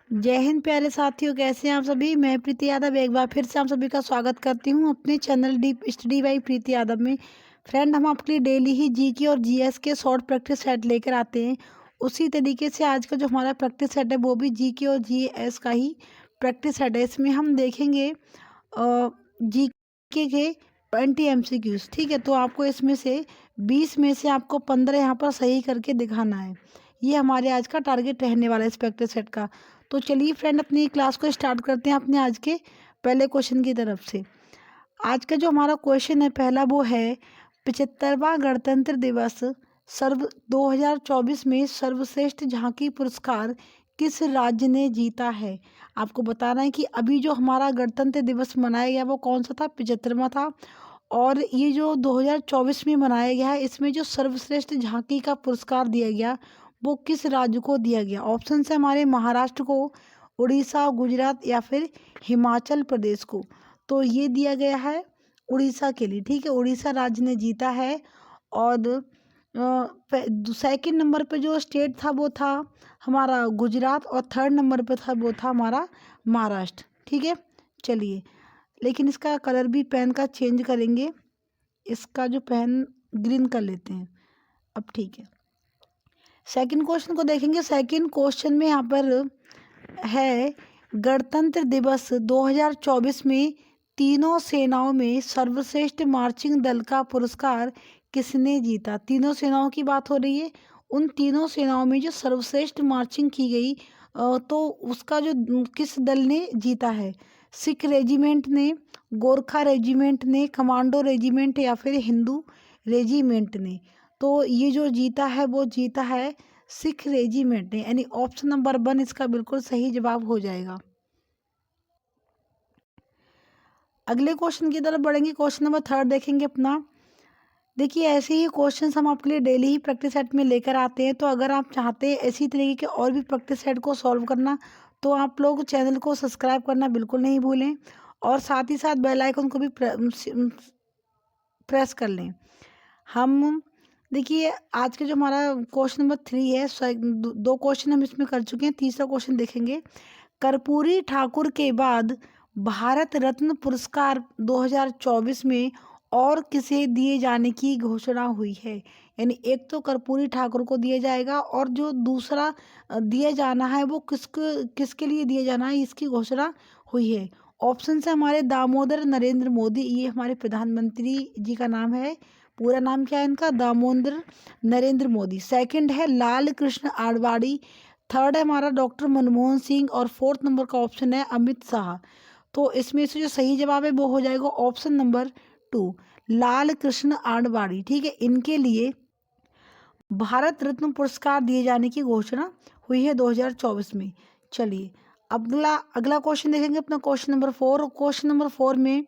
जय हिंद प्यारे साथियों, कैसे हैं आप सभी। मैं प्रीति यादव एक बार फिर से आप सभी का स्वागत करती हूं अपने चैनल डीप स्टडी बाई प्रीति यादव में। फ्रेंड, हम आपके लिए डेली ही जीके और जीएस के शॉर्ट प्रैक्टिस सेट लेकर आते हैं। उसी तरीके से आज का जो हमारा प्रैक्टिस सेट है वो भी जीके और जीएस का ही प्रैक्टिस सेट है। इसमें हम देखेंगे जीके के 20 एमसीक्यूज। ठीक है, तो आपको इसमें से 20 में से आपको 15 यहाँ पर सही करके दिखाना है। ये हमारे आज का टारगेट रहने वाला है इस प्रैक्टिस सेट का। तो चलिए फ्रेंड, अपनी क्लास को स्टार्ट करते हैं अपने आज के पहले क्वेश्चन की तरफ से। आज का जो हमारा क्वेश्चन है पहला, वो है 75वां गणतंत्र दिवस सर्व 2024 में सर्वश्रेष्ठ झांकी पुरस्कार किस राज्य ने जीता है। आपको बताना है कि अभी जो हमारा गणतंत्र दिवस मनाया गया वो कौन सा था, 75वां था। और ये जो 2024 में मनाया गया है, इसमें जो सर्वश्रेष्ठ झांकी का पुरस्कार दिया गया वो किस राज्य को दिया गया। ऑप्शन है हमारे महाराष्ट्र को, उड़ीसा, गुजरात या फिर हिमाचल प्रदेश को। तो ये दिया गया है उड़ीसा के लिए। ठीक है, उड़ीसा राज्य ने जीता है। और सेकंड नंबर पे जो स्टेट था वो था हमारा गुजरात, और थर्ड नंबर पे था वो था हमारा महाराष्ट्र। ठीक है, चलिए, लेकिन इसका कलर भी पेन का चेंज करेंगे। इसका जो पेन ग्रीन कर लेते हैं अब। ठीक है, सेकंड क्वेश्चन को देखेंगे। सेकंड क्वेश्चन में यहाँ पर है गणतंत्र दिवस 2024 में तीनों सेनाओं में सर्वश्रेष्ठ मार्चिंग दल का पुरस्कार किसने जीता। तीनों सेनाओं की बात हो रही है। उन तीनों सेनाओं में जो सर्वश्रेष्ठ मार्चिंग की गई तो उसका जो किस दल ने जीता है। सिख रेजिमेंट ने, गोरखा रेजिमेंट ने, कमांडो रेजिमेंट या फिर हिंदू रेजिमेंट ने। तो ये जो जीता है वो जीता है सिख रेजिमेंट ने, यानी ऑप्शन नंबर 1 इसका बिल्कुल सही जवाब हो जाएगा। अगले क्वेश्चन की तरफ बढ़ेंगे। क्वेश्चन नंबर 3 देखेंगे अपना। देखिए, ऐसे ही क्वेश्चंस हम आपके लिए डेली ही प्रैक्टिस सेट में लेकर आते हैं। तो अगर आप चाहते हैं इसी तरीके के और भी प्रैक्टिस सेट को सॉल्व करना, तो आप लोग चैनल को सब्सक्राइब करना बिल्कुल नहीं भूलें, और साथ ही साथ बेल आइकन को भी प्रेस कर लें। हम देखिए, आज के जो हमारा क्वेश्चन नंबर 3 है, दो क्वेश्चन हम इसमें कर चुके हैं। तीसरा क्वेश्चन देखेंगे। कर्पूरी ठाकुर के बाद भारत रत्न पुरस्कार 2024 में और किसे दिए जाने की घोषणा हुई है। यानी एक तो कर्पूरी ठाकुर को दिया जाएगा, और जो दूसरा दिया जाना है वो किसके लिए दिया जाना है, इसकी घोषणा हुई है। ऑप्शन है हमारे दामोदर नरेंद्र मोदी, ये हमारे प्रधानमंत्री जी का नाम है। पूरा नाम क्या है इनका, दामोदर नरेंद्र मोदी। सेकंड है लाल कृष्ण आडवाणी। थर्ड है हमारा डॉक्टर मनमोहन सिंह, और फोर्थ नंबर का ऑप्शन है अमित शाह। तो इसमें से जो सही जवाब है वो हो जाएगा ऑप्शन नंबर 2, लाल कृष्ण आडवाणी। ठीक है, इनके लिए भारत रत्न पुरस्कार दिए जाने की घोषणा हुई है 2024 में। चलिए, अगला अगला क्वेश्चन देखेंगे अपना, क्वेश्चन नंबर 4। क्वेश्चन नंबर 4 में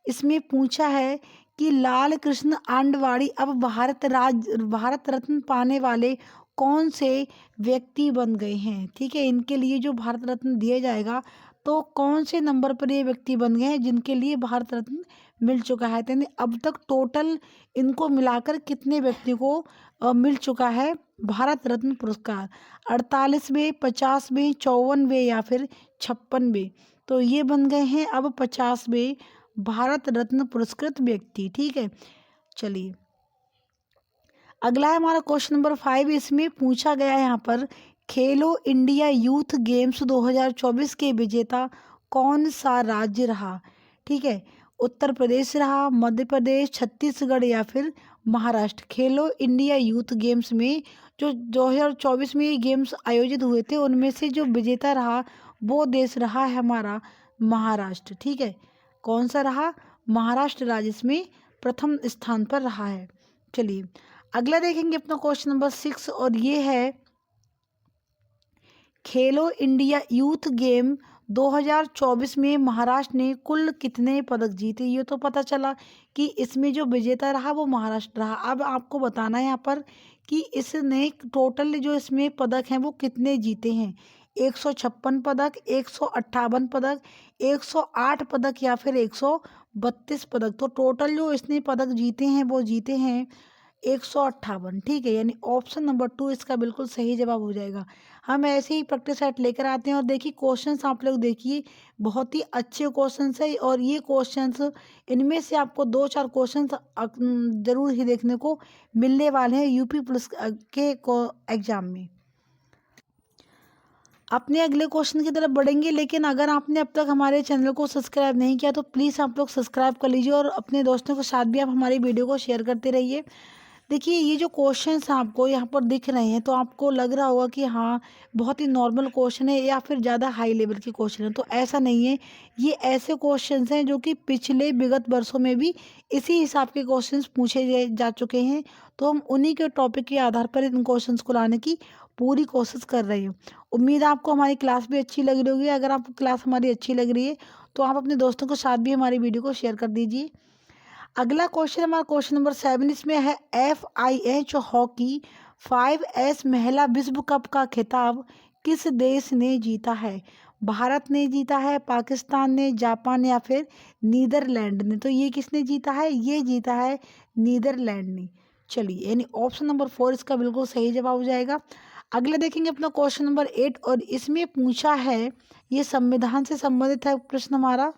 इसमें पूछा है कि लाल कृष्ण आडवाणी अब भारत रत्न पाने वाले कौन से व्यक्ति बन गए हैं। ठीक है, इनके लिए जो भारत रत्न दिया जाएगा, तो कौन से नंबर पर ये व्यक्ति बन गए हैं जिनके लिए भारत रत्न मिल चुका है। यानी अब तक टोटल इनको मिलाकर कितने व्यक्तियों को मिल चुका है भारत रत्न पुरस्कार। 48वें, 50वें, 54वें या फिर 56वें। तो ये बन गए हैं अब 50वें भारत रत्न पुरस्कृत व्यक्ति। ठीक है, चलिए, अगला है हमारा क्वेश्चन नंबर 5। इसमें पूछा गया है यहाँ पर, खेलो इंडिया यूथ गेम्स 2024 के विजेता कौन सा राज्य रहा। ठीक है, उत्तर प्रदेश रहा, मध्य प्रदेश, छत्तीसगढ़ या फिर महाराष्ट्र। खेलो इंडिया यूथ गेम्स में जो 2024 में ये गेम्स आयोजित हुए थे, उनमें से जो विजेता रहा वो देश रहा है हमारा महाराष्ट्र। ठीक है, कौन सा रहा, महाराष्ट्र राज्य इसमें प्रथम स्थान पर रहा है। चलिए, अगला देखेंगे अपना क्वेश्चन नंबर 6, और ये है खेलो इंडिया यूथ गेम 2024 में महाराष्ट्र ने कुल कितने पदक जीते। ये तो पता चला कि इसमें जो विजेता रहा वो महाराष्ट्र रहा। अब आपको बताना है यहाँ पर कि इसने टोटल जो इसमें पदक हैं वो कितने जीते हैं। 156 पदक, 158 पदक, 108 पदक या फिर 132 पदक। तो टोटल जो इसने पदक जीते हैं वो जीते हैं 158। ठीक है, यानी ऑप्शन नंबर 2 इसका बिल्कुल सही जवाब हो जाएगा। हम ऐसे ही प्रैक्टिस सेट लेकर आते हैं और देखिए क्वेश्चंस आप लोग देखिए, बहुत ही अच्छे क्वेश्चंस है और ये क्वेश्चंस इनमें से आपको 2-4 क्वेश्चंस जरूर ही देखने को मिलने वाले हैं यूपी पुलिस के एग्जाम में। अपने अगले क्वेश्चन की तरफ बढ़ेंगे, लेकिन अगर आपने अब तक हमारे चैनल को सब्सक्राइब नहीं किया तो प्लीज़ आप लोग सब्सक्राइब कर लीजिए और अपने दोस्तों के साथ भी आप हमारी वीडियो को शेयर करते रहिए। देखिए ये जो क्वेश्चंस आपको यहाँ पर दिख रहे हैं तो आपको लग रहा होगा कि हाँ बहुत ही नॉर्मल क्वेश्चन है या फिर ज़्यादा हाई लेवल के क्वेश्चन है, तो ऐसा नहीं है। ये ऐसे क्वेश्चंस हैं जो कि पिछले विगत वर्षों में भी इसी हिसाब के क्वेश्चंस पूछे जा चुके हैं, तो हम उन्हीं के टॉपिक के आधार पर इन क्वेश्चंस को लाने की पूरी कोशिश कर रहे हैं। उम्मीद है आपको हमारी क्लास भी अच्छी लग रही होगी। अगर आपको क्लास हमारी अच्छी लग रही है तो आप अपने दोस्तों के साथ भी हमारी वीडियो को शेयर कर दीजिए। अगला क्वेश्चन हमारा क्वेश्चन नंबर 7 इसमें है FIH हॉकी 5S महिला विश्व कप का खिताब किस देश ने जीता है? भारत ने जीता है, पाकिस्तान ने, जापान या फिर नीदरलैंड ने? तो ये किसने जीता है? ये जीता है नीदरलैंड ने। चलिए, यानी ऑप्शन नंबर 4 इसका बिल्कुल सही जवाब हो जाएगा। अगला देखेंगे अपना क्वेश्चन नंबर 8 और इसमें पूछा है, ये संविधान से संबंधित है प्रश्न हमारा।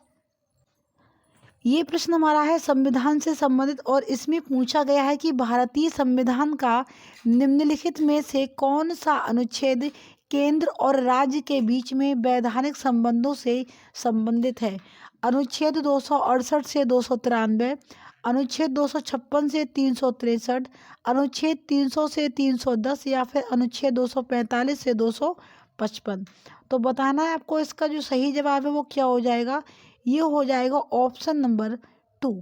ये प्रश्न हमारा है संविधान से संबंधित और इसमें पूछा गया है कि भारतीय संविधान का निम्नलिखित में से कौन सा अनुच्छेद केंद्र और राज्य के बीच में वैधानिक संबंधों से संबंधित है? अनुच्छेद 268 से 293, अनुच्छेद 256 से 363, अनुच्छेद 300 से 310 या फिर अनुच्छेद 245 से 255? तो बताना है आपको इसका जो सही जवाब है वो क्या हो जाएगा। ये हो जाएगा ऑप्शन नंबर 2।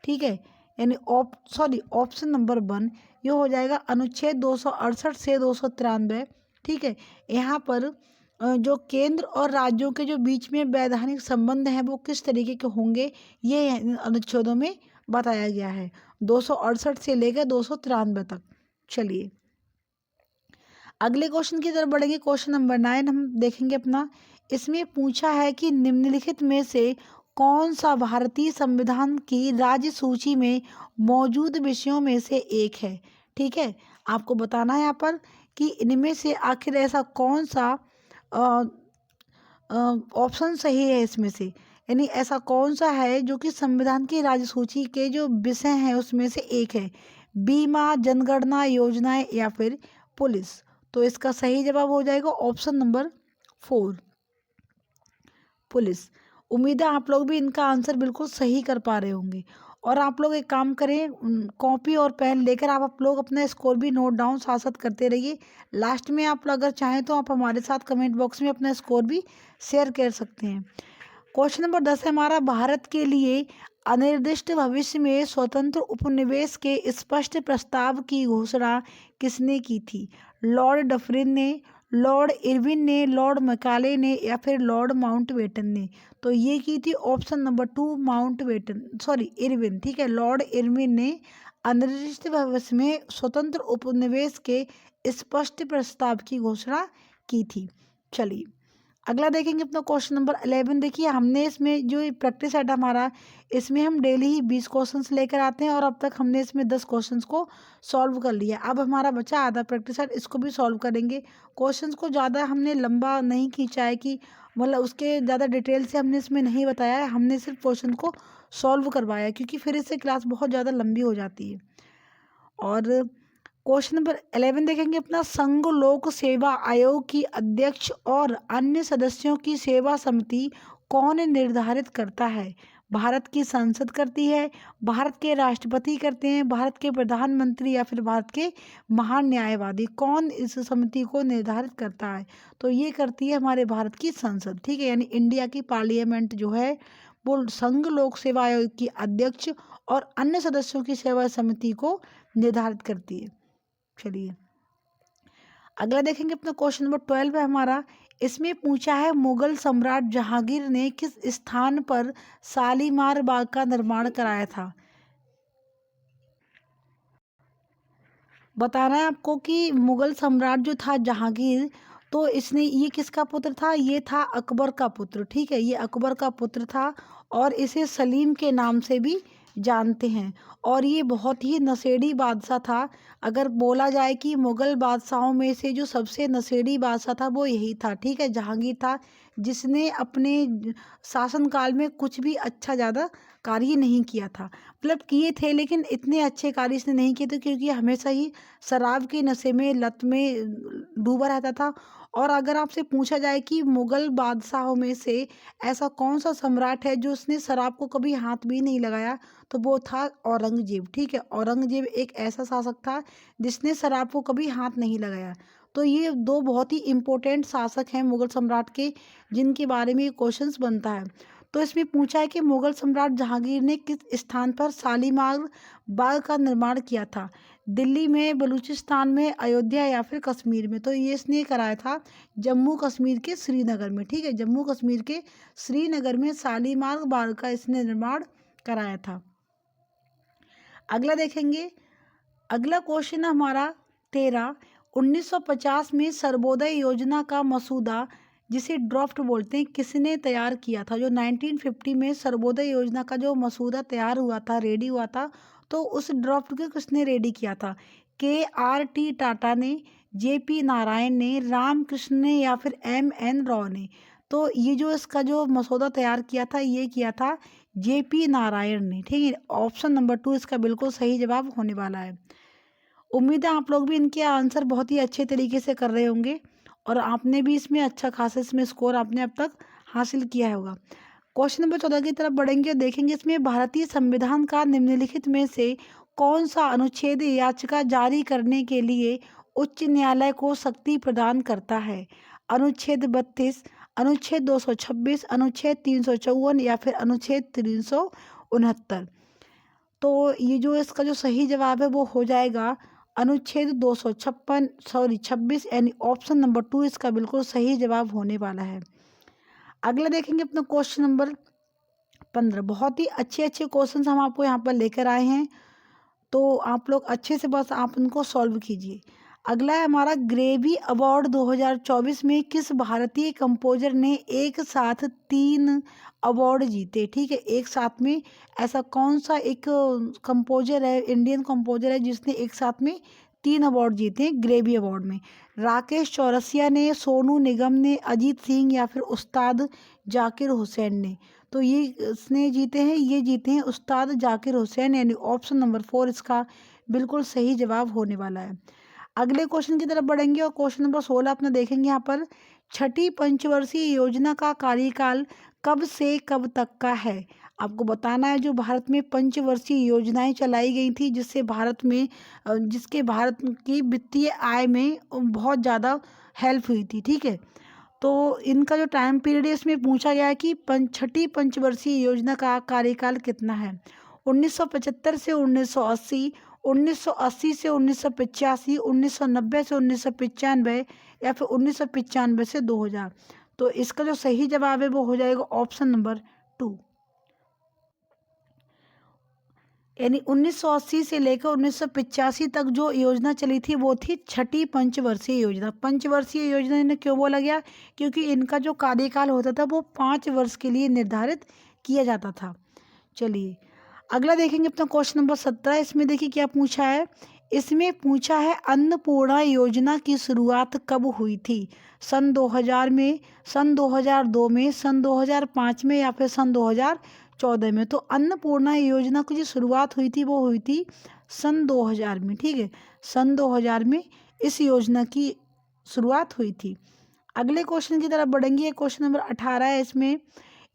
ठीक है, यानी ऑप्शन नंबर 1 ये हो जाएगा अनुच्छेद 268 से 293। ठीक है, यहाँ पर जो केंद्र और राज्यों के जो बीच में वैधानिक संबंध हैं वो किस तरीके के होंगे ये अनुच्छेदों में बताया गया है, 268 से लेकर 293 तक। चलिए अगले क्वेश्चन की तरफ बढ़ेंगे। क्वेश्चन नंबर 9 हम देखेंगे अपना। इसमें पूछा है कि निम्नलिखित में से कौन सा भारतीय संविधान की राज्य सूची में मौजूद विषयों में से एक है? ठीक है, आपको बताना है यहाँ पर कि इनमें से आखिर ऐसा कौन सा ऑप्शन सही है इसमें से, यानी ऐसा कौन सा है जो कि संविधान की राज्य सूची के जो विषय हैं उसमें से एक है? बीमा, जनगणना, योजनाएं या फिर पुलिस? तो इसका सही जवाब हो जाएगा ऑप्शन नंबर 4, पुलिस। उम्मीद है आप लोग भी इनका आंसर बिल्कुल सही कर पा रहे होंगे। और आप लोग एक काम करें, कॉपी और पेन लेकर आप लोग अपना स्कोर भी नोट डाउन साथ साथ करते रहिए। लास्ट में आप लोग अगर चाहें तो आप हमारे साथ कमेंट बॉक्स में अपना स्कोर भी शेयर कर सकते हैं। क्वेश्चन नंबर 10 है हमारा, भारत के लिए अनिर्दिष्ट भविष्य में स्वतंत्र उपनिवेश के स्पष्ट प्रस्ताव की घोषणा किसने की थी? लॉर्ड डफरिन ने, लॉर्ड इरविन ने, लॉर्ड मैकाले ने या फिर लॉर्ड माउंटबेटन ने? तो ये की थी ऑप्शन नंबर 2 इरविन। ठीक है, लॉर्ड इरविन ने अनिर्दिष्ट भविष्य में स्वतंत्र उपनिवेश के स्पष्ट प्रस्ताव की घोषणा की थी। चलिए अगला देखेंगे अपना क्वेश्चन नंबर 11। देखिए हमने इसमें जो प्रैक्टिस सेट हमारा, इसमें हम डेली ही 20 क्वेश्चंस लेकर आते हैं और अब तक हमने इसमें 10 क्वेश्चंस को सॉल्व कर लिया। अब हमारा बचा आधा प्रैक्टिस सेट, इसको भी सॉल्व करेंगे। क्वेश्चंस को ज़्यादा हमने लंबा नहीं खींचा है कि मतलब उसके ज़्यादा डिटेल से हमने इसमें नहीं बताया है, हमने सिर्फ क्वेश्चन को सॉल्व करवाया है क्योंकि फिर इससे क्लास बहुत ज़्यादा लंबी हो जाती है। और क्वेश्चन नंबर 11 देखेंगे अपना, संघ लोक सेवा आयोग की अध्यक्ष और अन्य सदस्यों की सेवा समिति कौन निर्धारित करता है? भारत की संसद करती है, भारत के राष्ट्रपति करते हैं, भारत के प्रधानमंत्री या फिर भारत के महान न्यायवादी? कौन इस समिति को निर्धारित करता है? तो ये करती है हमारे भारत की संसद। ठीक है, यानी इंडिया की पार्लियामेंट जो है वो संघ लोक सेवा आयोग की अध्यक्ष और अन्य सदस्यों की सेवा समिति को निर्धारित करती है। चलिए अगला देखेंगे अपना क्वेश्चन नंबर 12 है हमारा। इसमें पूछा है मुगल सम्राट जहांगीर ने किस स्थान पर शालीमार बाग का निर्माण कराया था? बताना है आपको कि मुगल सम्राट जो था जहांगीर, तो इसने ये किसका पुत्र था? ये था अकबर का पुत्र। ठीक है, ये अकबर का पुत्र था और इसे सलीम के नाम से भी जानते हैं। और ये बहुत ही नशेड़ी बादशाह था। अगर बोला जाए कि मुग़ल बादशाहों में से जो सबसे नशेड़ी बादशाह था वो यही था, ठीक है, जहांगीर था, जिसने अपने शासनकाल में कुछ भी अच्छा ज़्यादा कार्य नहीं किया था। मतलब किए थे लेकिन इतने अच्छे कार्य इसने नहीं किए थे, क्योंकि हमेशा ही शराब के नशे में, लत में डूबा रहता था। और अगर आपसे पूछा जाए कि मुग़ल बादशाहों में से ऐसा कौन सा सम्राट है जो उसने शराब को कभी हाथ भी नहीं लगाया, तो वो था औरंगज़ेब, ठीक है। औरंगज़ेब एक ऐसा शासक था जिसने शराब को कभी हाथ नहीं लगाया। तो ये दो बहुत ही इम्पोर्टेंट शासक हैं मुग़ल सम्राट के, जिनके बारे में ये क्वेश्चंस बनता है। तो इसमें पूछा है कि मुग़ल सम्राट जहांगीर ने किस स्थान पर शालीमार बाग का निर्माण किया था? दिल्ली में, बलूचिस्तान में, अयोध्या या फिर कश्मीर में? तो ये इसने कराया था जम्मू कश्मीर के श्रीनगर में, ठीक है, जम्मू कश्मीर के श्रीनगर में शालीमार बाग का इसने निर्माण कराया था। अगला देखेंगे, अगला क्वेश्चन है हमारा 13। 1950 में सर्वोदय योजना का मसूदा, जिसे ड्राफ्ट बोलते हैं, किसने तैयार किया था? जो 1950 में सर्वोदय योजना का जो मसूदा तैयार हुआ था, रेडी हुआ था, तो उस ड्राफ्ट को किसने रेडी किया था? KRT टाटा ने, JP नारायण ने, रामकृष्ण ने या फिर MN राव ने? तो ये जो इसका जो मसौदा तैयार किया था, ये किया था JP नारायण ने, ठीक है। ऑप्शन नंबर 2 इसका बिल्कुल सही जवाब होने वाला है। उम्मीद है आप लोग भी इनके आंसर बहुत ही अच्छे तरीके से कर रहे होंगे और आपने भी इसमें अच्छा खासा इसमें स्कोर आपने अब तक हासिल किया होगा। क्वेश्चन नंबर 14 की तरफ बढ़ेंगे और देखेंगे, इसमें भारतीय संविधान का निम्नलिखित में से कौन सा अनुच्छेद याचिका जारी करने के लिए उच्च न्यायालय को शक्ति प्रदान करता है? अनुच्छेद 32, अनुच्छेद 226, अनुच्छेद 354 या फिर अनुच्छेद 369? तो ये जो इसका जो सही जवाब है वो हो जाएगा अनुच्छेद 26, यानी ऑप्शन नंबर 2 इसका बिल्कुल सही जवाब होने वाला है। अगला देखेंगे अपना क्वेश्चन नंबर 15। बहुत ही अच्छे अच्छे क्वेश्चंस हम आपको यहाँ पर लेकर आए हैं, तो आप लोग अच्छे से बस आप उनको सॉल्व कीजिए। अगला है हमारा ग्रेवी अवार्ड 2024 में किस भारतीय कंपोजर ने एक साथ 3 अवार्ड जीते? ठीक है, एक साथ में ऐसा कौन सा एक कंपोजर है, इंडियन कंपोजर है, जिसने एक साथ में 3 अवार्ड जीते हैं ग्रेवी अवार्ड में? राकेश चौरसिया ने, सोनू निगम ने, अजीत सिंह या फिर उस्ताद जाकिर हुसैन ने? तो ये इसने जीते हैं, ये जीते हैं उस्ताद जाकिर हुसैन, यानी ऑप्शन नंबर 4 इसका बिल्कुल सही जवाब होने वाला है। अगले क्वेश्चन की तरफ बढ़ेंगे और क्वेश्चन नंबर 16 अपना देखेंगे यहाँ पर। छठी पंचवर्षीय योजना का कार्यकाल कब से कब तक का है? आपको बताना है जो भारत में पंचवर्षीय योजनाएं चलाई गई थी, जिससे भारत में जिसके भारत की वित्तीय आय में बहुत ज़्यादा हेल्प हुई थी, ठीक है। तो इनका जो टाइम पीरियड है इसमें पूछा गया है कि छठी पंचवर्षीय योजना का कार्यकाल कितना है? 1975 से 1980, 1980 से 1985, 1990 से 1995 या फिर 1995 से 2000? तो इसका जो सही जवाब है वो हो जाएगा ऑप्शन नंबर 2, यानी 1980 से लेकर 1985 तक जो योजना चली थी वो थी छठी पंचवर्षीय योजना। पंचवर्षीय योजना इन्हें क्यों बोला गया? क्योंकि इनका जो कार्यकाल होता था वो 5 वर्ष के लिए निर्धारित किया जाता था। चलिए अगला देखेंगे अपना क्वेश्चन नंबर 17। इसमें देखिए क्या पूछा है। इसमें पूछा है अन्नपूर्णा योजना की शुरुआत कब हुई थी? सन 2000 में, सन 2002 में, सन 2005 में या फिर सन 2014 में? तो अन्नपूर्णा योजना की जो शुरुआत हुई थी वो हुई थी सन 2000 में, ठीक है, सन 2000 में इस योजना की शुरुआत हुई थी। अगले क्वेश्चन की तरफ बढ़ेंगे, क्वेश्चन नंबर 18 है। इसमें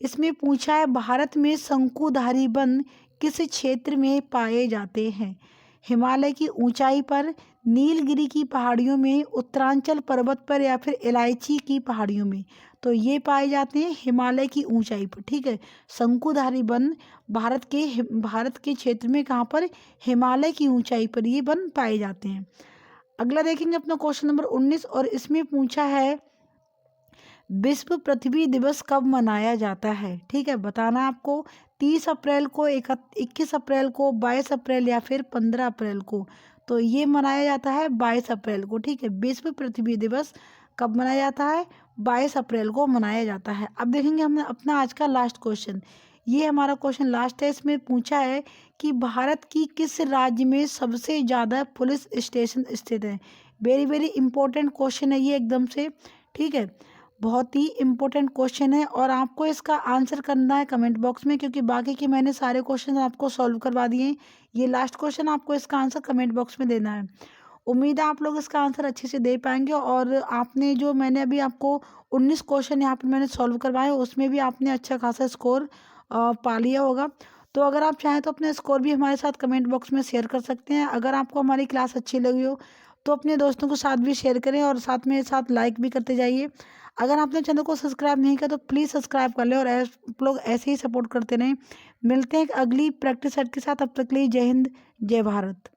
इसमें पूछा है भारत में शंकुधारी वन किस क्षेत्र में पाए जाते हैं? हिमालय की ऊंचाई पर, नीलगिरी की पहाड़ियों में, उत्तरांचल पर्वत पर या फिर इलायची की पहाड़ियों में? तो ये पाए जाते हैं हिमालय की ऊंचाई पर, ठीक है। शंकुधारी वन भारत के क्षेत्र में कहाँ पर? हिमालय की ऊंचाई पर ये वन पाए जाते हैं। अगला देखेंगे अपना क्वेश्चन नंबर 19 और इसमें पूछा है विश्व पृथ्वी दिवस कब मनाया जाता है? ठीक है, बताना आपको 30 अप्रैल को, 21 अप्रैल को, 22 अप्रैल या फिर 15 अप्रैल को? तो ये मनाया जाता है 22 अप्रैल को, ठीक है। विश्व पृथ्वी दिवस कब मनाया जाता है? 22 अप्रैल को मनाया जाता है। अब देखेंगे हम अपना आज का लास्ट क्वेश्चन। ये हमारा क्वेश्चन लास्ट है। इसमें पूछा है कि भारत की किस राज्य में सबसे ज़्यादा पुलिस स्टेशन स्थित है। वेरी वेरी इंपॉर्टेंट क्वेश्चन है ये एकदम से, ठीक है, बहुत ही इम्पोर्टेंट क्वेश्चन है। और आपको इसका आंसर करना है कमेंट बॉक्स में, क्योंकि बाकी के मैंने सारे क्वेश्चन आपको सॉल्व करवा दिए हैं। ये लास्ट क्वेश्चन, आपको इसका आंसर कमेंट बॉक्स में देना है। उम्मीद है आप लोग इसका आंसर अच्छे से दे पाएंगे। और आपने जो मैंने अभी आपको 19 क्वेश्चन यहाँ पर मैंने सॉल्व करवाए, उसमें भी आपने अच्छा खासा स्कोर पा लिया होगा। तो अगर आप चाहें तो अपने स्कोर भी हमारे साथ कमेंट बॉक्स में शेयर कर सकते हैं। अगर आपको हमारी क्लास अच्छी लगी हो तो अपने दोस्तों के साथ भी शेयर करें और साथ में साथ लाइक भी करते जाइए। अगर आपने चैनल को सब्सक्राइब नहीं किया तो प्लीज़ सब्सक्राइब कर लें और आप लोग ऐसे ही सपोर्ट करते रहें। मिलते हैं एक अगली प्रैक्टिस सेट के साथ, तब तक के लिए जय हिंद, जय भारत।